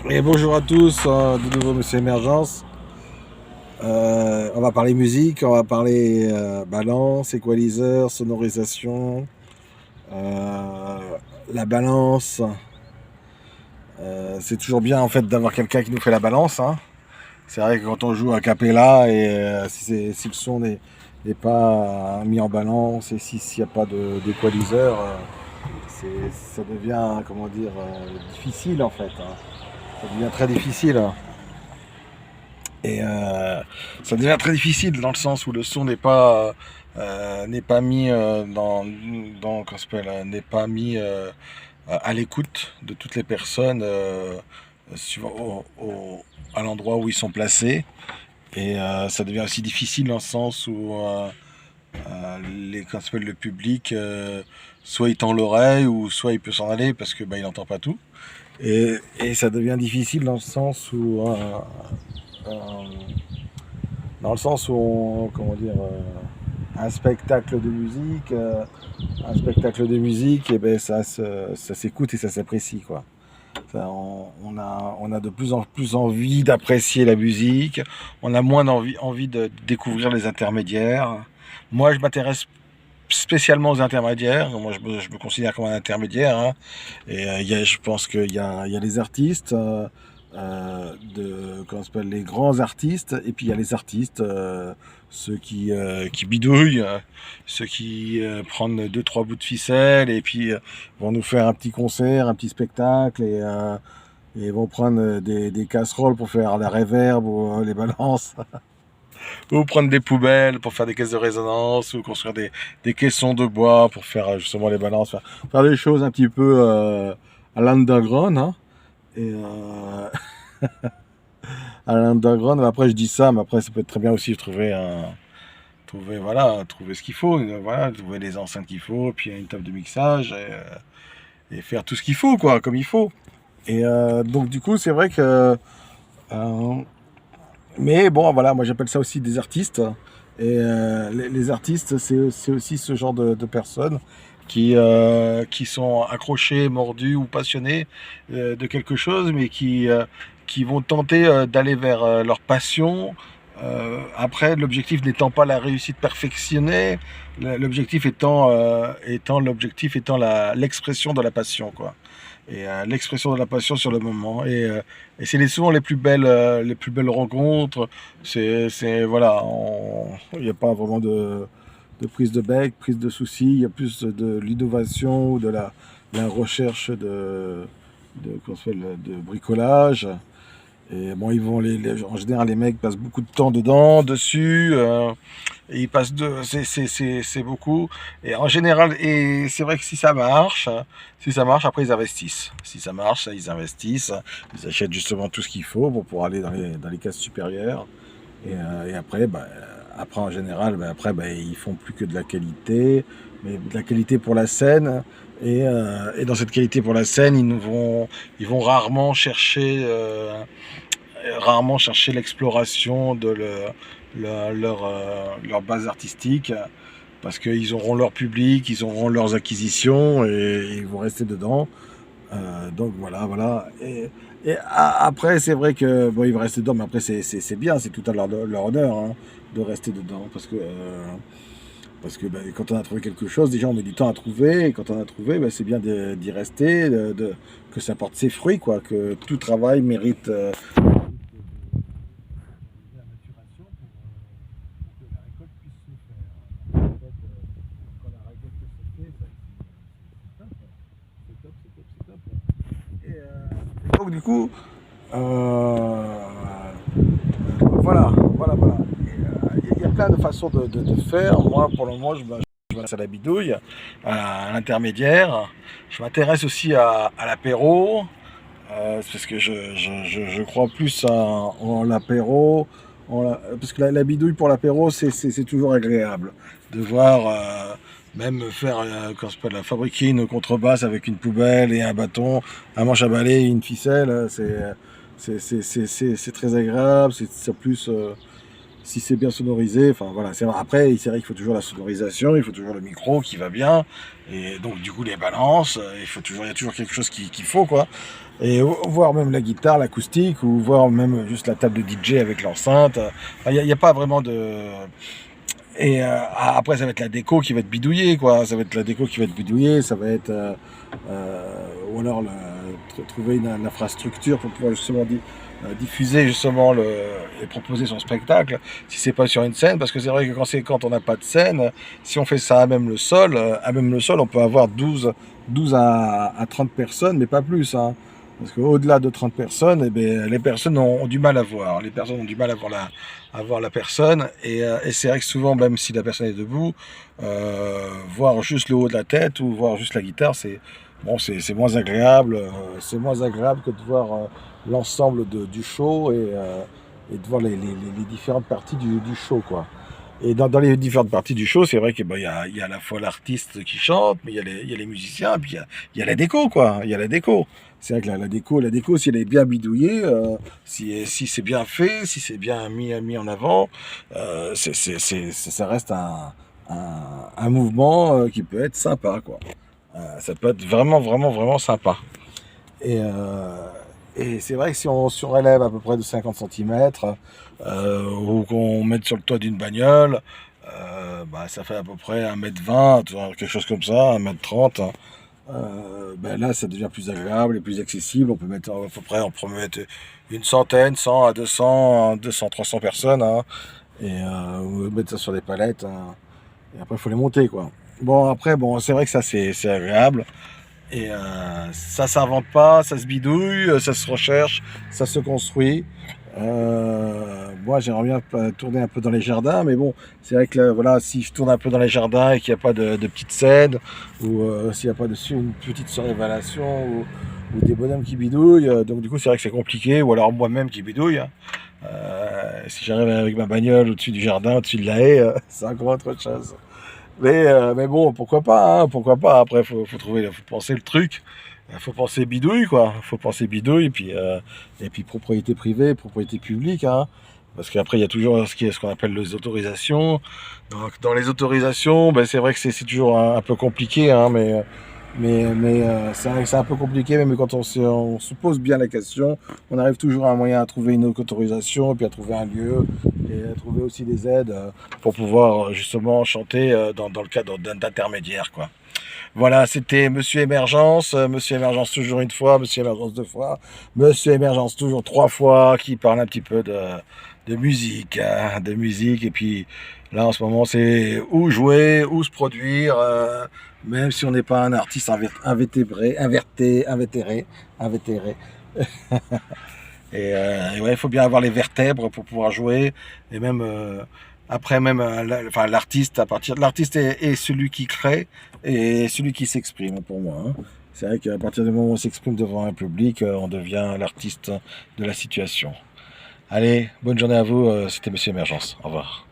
Et bonjour à tous, de nouveau Monsieur Émergence. On va parler musique, on va parler balance, équaliseur, sonorisation. Euh, la balance, c'est toujours bien en fait d'avoir quelqu'un qui nous fait la balance, hein. C'est vrai que quand on joue a cappella et si le son n'est pas mis en balance et s'il n'y a pas d'équaliseur, ça devient comment dire difficile en fait, hein. Ça devient très difficile. Et ça devient très difficile dans le sens où le son n'est pas mis comment ça s'appelle, n'est pas mis à l'écoute de toutes les personnes à l'endroit où ils sont placés. Et ça devient aussi difficile dans le sens où comment ça s'appelle, le public, soit il tend l'oreille ou soit il peut s'en aller parce que il n'entend pas tout. Et ça devient difficile euh, comment dire, un spectacle de musique, et ben ça s'écoute et ça s'apprécie quoi. On a de plus en plus envie d'apprécier la musique, on a moins envie de découvrir les intermédiaires. Moi, je m'intéresse spécialement aux intermédiaires. Moi, je me considère comme un intermédiaire, hein. Et je pense qu'il y a les artistes, comment ça s'appelle, les grands artistes, et puis il y a les artistes, ceux qui bidouillent, ceux qui prennent deux, trois bouts de ficelle, et puis vont nous faire un petit concert, un petit spectacle, et vont prendre des casseroles pour faire la réverb ou les balances. Ou prendre des poubelles pour faire des caisses de résonance, ou construire des caissons de bois pour faire justement les balances, faire des choses un petit peu à l'underground, hein. Et à l'underground, après je dis ça, mais après ça peut être très bien aussi trouver ce qu'il faut, voilà, trouver les enceintes qu'il faut, puis une table de mixage, et faire tout ce qu'il faut, quoi, comme il faut. Et donc du coup, c'est vrai que euh, mais bon, voilà, moi j'appelle ça aussi des artistes. Et les artistes, c'est aussi ce genre de personnes qui sont accrochés, mordus ou passionnés de quelque chose, mais qui vont tenter d'aller vers leur passion. Après, l'objectif n'étant pas la réussite perfectionnée, l'objectif étant l'expression de la passion, quoi. Et l'expression de la passion sur le moment. Et c'est souvent les plus belles rencontres. Voilà, il n'y a pas vraiment de prise de bec, prise de soucis. Il y a plus de l'innovation ou de la recherche comment ça s'appelle, de bricolage. Et bon, en général, les mecs passent beaucoup de temps dedans, dessus. Et ils passent c'est beaucoup. Et en général, et c'est vrai que si ça marche, après ils investissent. Si ça marche, ils investissent. Ils achètent justement tout ce qu'il faut pour pouvoir aller dans les cases supérieures. Et après, après en général, ils font plus que de la qualité, mais de la qualité pour la scène. Et dans cette qualité pour la scène, ils vont rarement chercher l'exploration de leur base artistique, parce qu'ils auront leur public, ils auront leurs acquisitions et ils vont rester dedans. Donc voilà. Après, c'est vrai que bon, ils vont rester dedans, mais après c'est bien, c'est tout à leur honneur, hein, de rester dedans, parce que quand on a trouvé quelque chose, déjà on met du temps à trouver, et quand on a trouvé, c'est bien d'y rester, que ça porte ses fruits, quoi, que tout travail mérite la maturation pour que la récolte puisse se faire. En fait, quand la récolte se fait, c'est top. Et donc du coup, euh, voilà. Il y a plein de façons de faire. Moi, pour le moment, je m'intéresse à la bidouille, à l'intermédiaire. Je m'intéresse aussi à l'apéro, parce que je crois plus en l'apéro. Parce que la bidouille pour l'apéro, c'est toujours agréable de voir, même faire, quand on peut fabriquer une contrebasse avec une poubelle et un bâton, un manche à balai, une ficelle. C'est très agréable. C'est plus, si c'est bien sonorisé, enfin voilà. Après, c'est vrai qu'il faut toujours la sonorisation, il faut toujours le micro qui va bien, et donc du coup les balances, il y a toujours quelque chose qu'il faut, quoi. et voir même la guitare, l'acoustique, ou voir même juste la table de DJ avec l'enceinte. Il n'y a pas vraiment de... Et après, ça va être la déco qui va être bidouillée, quoi. Ça va être la déco qui va être bidouillée, ça va être... ou alors trouver une infrastructure pour pouvoir justement diffuser justement et proposer son spectacle, si c'est pas sur une scène, parce que c'est vrai que quand on n'a pas de scène, si on fait ça à même le sol, on peut avoir 12 à 30 personnes, mais pas plus, hein. Parce qu'au-delà de 30 personnes, eh bien, les personnes ont du mal à voir. Les personnes ont du mal à voir la personne. Et c'est vrai que souvent, même si la personne est debout, voir juste le haut de la tête ou voir juste la guitare, c'est moins agréable. C'est moins agréable que de voir l'ensemble du show et de voir les différentes parties du show, quoi. Et dans les différentes parties du show, c'est vrai qu'il y a à la fois l'artiste qui chante, mais il y a les musiciens, et puis il y a la déco, quoi. Il y a la déco. C'est vrai que la déco, si elle est bien bidouillée, si c'est bien fait, si c'est bien mis en avant, ça reste un mouvement qui peut être sympa, quoi. Ça peut être vraiment, vraiment, vraiment sympa. Et, euh, et c'est vrai que si on surélève à peu près de 50 centimètres ou qu'on mette sur le toit d'une bagnole, ça fait à peu près 1,20 m, quelque chose comme ça, 1,30 m. Là, ça devient plus agréable et plus accessible. On peut mettre à peu près, on peut mettre une centaine, 100 à 200, 200, 300 personnes, hein, et on mettre ça sur des palettes, hein, et après, il faut les monter, quoi. Bon, après, bon, c'est vrai que ça, c'est agréable. Et ça s'invente pas, ça se bidouille, ça se recherche, ça se construit. Moi, j'aimerais bien tourner un peu dans les jardins, mais bon, c'est vrai que là, voilà, si je tourne un peu dans les jardins et qu'il n'y a pas de petite scène, ou s'il n'y a pas dessus une petite surrévélation, ou des bonhommes qui bidouillent, donc du coup, c'est vrai que c'est compliqué, ou alors moi-même qui bidouille, hein. Si j'arrive avec ma bagnole au-dessus du jardin, au-dessus de la haie, c'est encore autre chose. Mais bon, pourquoi pas, hein, pourquoi pas. Après, faut penser le truc. Faut penser bidouille, quoi. Faut penser bidouille, et puis propriété privée, propriété publique, hein. Parce qu'après, il y a toujours ce qu'on appelle les autorisations. Donc, dans les autorisations, c'est vrai que c'est toujours un peu compliqué, hein, mais c'est vrai que c'est un peu compliqué, mais quand on se pose bien la question, on arrive toujours à un moyen à trouver une autorisation, puis à trouver un lieu, et à trouver aussi des aides pour pouvoir justement chanter dans le cadre d'intermédiaire, quoi. Voilà, c'était Monsieur Émergence, Monsieur Émergence toujours une fois, Monsieur Émergence deux fois, Monsieur Émergence toujours trois fois, qui parle un petit peu de musique, hein, de musique. Et puis là, en ce moment, c'est où jouer, où se produire, même si on n'est pas un artiste invétéré. Et ouais, il faut bien avoir les vertèbres pour pouvoir jouer. Et même après, même enfin, l'artiste, l'artiste est celui qui crée et celui qui s'exprime, pour moi, hein. C'est vrai qu'à partir du moment où on s'exprime devant un public, on devient l'artiste de la situation. Allez, bonne journée à vous. C'était Monsieur Émergence. Au revoir.